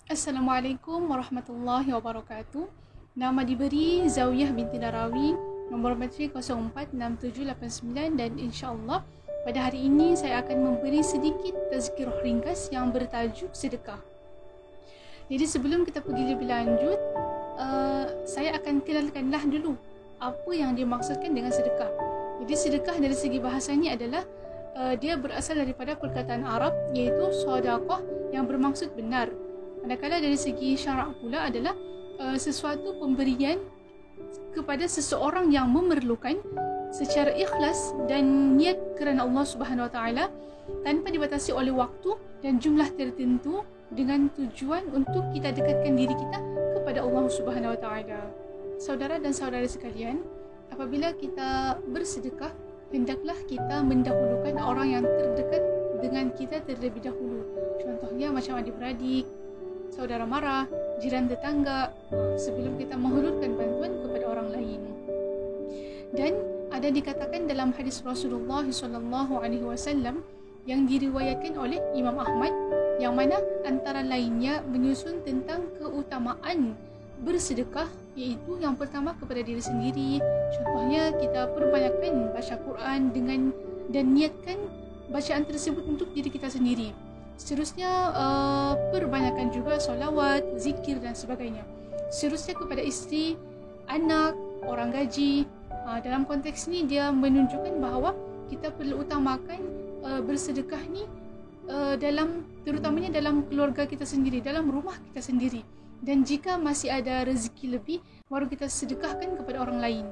Assalamualaikum warahmatullahi wabarakatuh. Nama diberi Zawiyah binti Narawi, nombor bateri 046789, dan insya-Allah pada hari ini saya akan memberi sedikit tazkirah ringkas yang bertajuk sedekah. Jadi sebelum kita pergi lebih lanjut, saya akan kenalkanlah dulu apa yang dimaksudkan dengan sedekah. Jadi sedekah dari segi bahasanya adalah dia berasal daripada perkataan Arab, iaitu sedekah yang bermaksud benar. Manakala dari segi syarak pula adalah sesuatu pemberian kepada seseorang yang memerlukan secara ikhlas dan niat kerana Allah Subhanahu Wa Taala, tanpa dibatasi oleh waktu dan jumlah tertentu, dengan tujuan untuk kita dekatkan diri kita kepada Allah Subhanahu Wa Taala. Saudara dan saudara sekalian, apabila kita bersedekah, hendaklah kita mendahulukan orang yang terdekat dengan kita terlebih dahulu. Contohnya macam adik-beradik, saudara mara, jiran tetangga, sebelum kita menghulurkan bantuan kepada orang lain. Dan ada dikatakan dalam hadis Rasulullah SAW yang diriwayatkan oleh Imam Ahmad, yang mana antara lainnya menyusun tentang keutamaan bersedekah, iaitu yang pertama kepada diri sendiri. Contohnya kita perbanyakkan baca Quran dan niatkan bacaan tersebut untuk diri kita sendiri. Seterusnya perbanyakkan juga solawat, zikir dan sebagainya. Seterusnya kepada isteri, anak, orang gaji. Dalam konteks ni dia menunjukkan bahawa kita perlu utamakan bersedekah ni terutamanya dalam keluarga kita sendiri, dalam rumah kita sendiri. Dan jika masih ada rezeki lebih, baru kita sedekahkan kepada orang lain.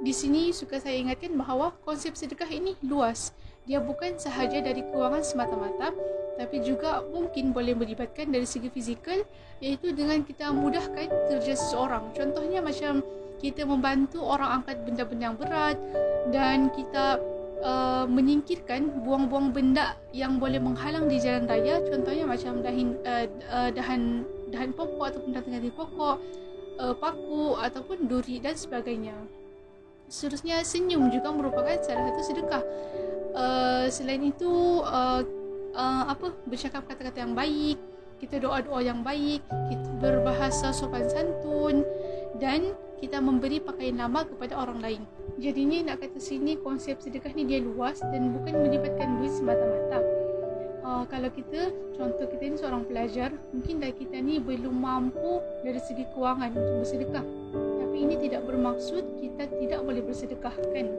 Di sini suka saya ingatkan bahawa konsep sedekah ini luas. Dia bukan sahaja dari kewangan semata-mata, tapi juga mungkin boleh melibatkan dari segi fizikal, iaitu dengan kita mudahkan kerja seseorang. Contohnya macam kita membantu orang angkat benda-benda yang berat, dan kita menyingkirkan buang-buang benda yang boleh menghalang di jalan raya. Contohnya macam dahan pokok ataupun ranting pokok, paku ataupun duri dan sebagainya. Seterusnya, senyum juga merupakan salah satu sedekah. Selain itu, bercakap kata-kata yang baik, kita doa-doa yang baik, kita berbahasa sopan santun, dan kita memberi pakaian lama kepada orang lain. Jadinya nak kata sini, konsep sedekah ni dia luas dan bukan melibatkan duit semata-mata. Kalau contoh kita ni seorang pelajar, mungkin dah kita ni belum mampu dari segi kewangan untuk bersedekah. Tapi ini tidak bermaksud kita tidak boleh bersedekah, kan?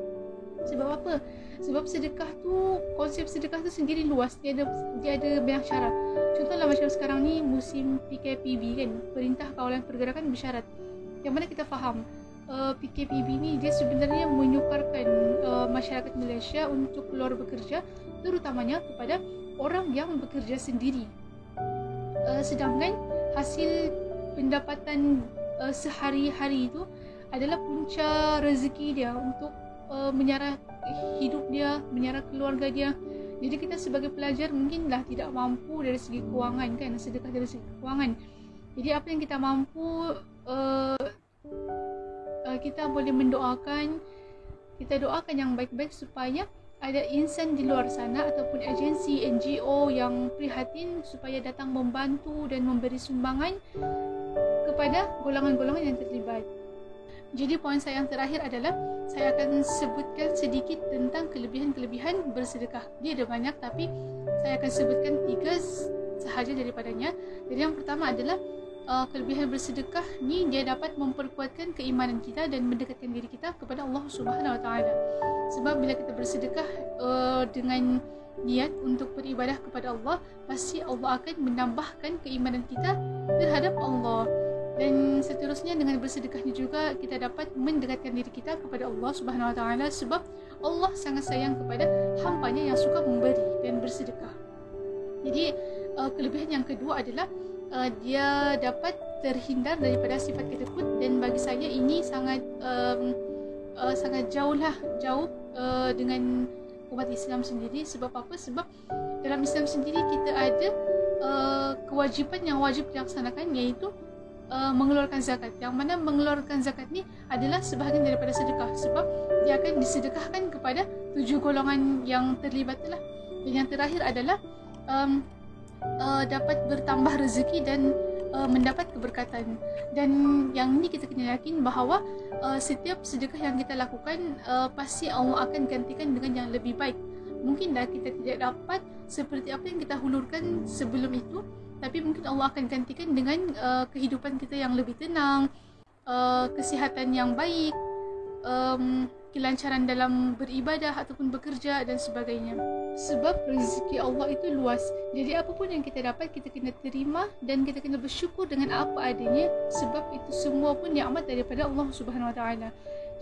Sebab apa? Sebab sedekah tu, konsep sedekah tu sendiri luas. Dia ada banyak syarat. Contohlah macam sekarang ni musim PKPB, kan, Perintah Kawalan Pergerakan Bersyarat. Yang mana kita faham PKPB ni dia sebenarnya menyukarkan masyarakat Malaysia untuk keluar bekerja, terutamanya kepada orang yang bekerja sendiri. Sedangkan hasil pendapatan sehari-hari itu adalah punca rezeki dia untuk menyara hidup dia, menyara keluarga dia. Jadi kita sebagai pelajar mungkinlah tidak mampu dari segi kewangan, kan, sedekah dari segi kewangan. Jadi apa yang kita mampu, kita boleh mendoakan, kita doakan yang baik-baik supaya ada insan di luar sana ataupun agensi NGO yang prihatin supaya datang membantu dan memberi sumbangan kepada golongan-golongan yang terlibat. Jadi poin saya yang terakhir adalah saya akan sebutkan sedikit tentang kelebihan-kelebihan bersedekah. Dia ada banyak, tapi saya akan sebutkan 3 sahaja daripadanya. Jadi yang pertama adalah kelebihan bersedekah ni dia dapat memperkuatkan keimanan kita dan mendekatkan diri kita kepada Allah Subhanahu Wa Taala. Sebab bila kita bersedekah dengan niat untuk beribadah kepada Allah, pasti Allah akan menambahkan keimanan kita terhadap Allah. Dan seterusnya, dengan bersedekah ni juga kita dapat mendekatkan diri kita kepada Allah Subhanahu Wa Taala, sebab Allah sangat sayang kepada hamba-Nya yang suka memberi dan bersedekah. Jadi kelebihan yang kedua adalah dia dapat terhindar daripada sifat ketekut, dan bagi saya ini sangat jauh dengan umat Islam sendiri. Sebab apa? Sebab dalam Islam sendiri kita ada kewajipan yang wajib dilaksanakan, iaitu mengeluarkan zakat. Yang mana mengeluarkan zakat ni adalah sebahagian daripada sedekah, sebab dia akan disedekahkan kepada 7 golongan yang terlibat lah. Dan yang terakhir adalah dapat bertambah rezeki dan mendapat keberkatan. Dan yang ini kita kena yakin bahawa setiap sedekah yang kita lakukan pasti Allah akan gantikan dengan yang lebih baik. Mungkin dah kita tidak dapat seperti apa yang kita hulurkan sebelum itu, tapi mungkin Allah akan gantikan dengan kehidupan kita yang lebih tenang, kesihatan yang baik, kelancaran dalam beribadah ataupun bekerja dan sebagainya. Sebab rezeki Allah itu luas. Jadi apapun yang kita dapat, kita kena terima dan kita kena bersyukur dengan apa adanya, sebab itu semua pun nikmat daripada Allah Subhanahu Wa Taala.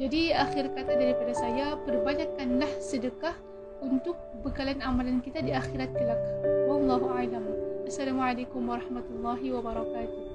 Jadi akhir kata daripada saya, perbanyakkanlah sedekah untuk bekalan amalan kita di akhirat kelak. Wallahu a'lam. Assalamualaikum warahmatullahi wabarakatuh.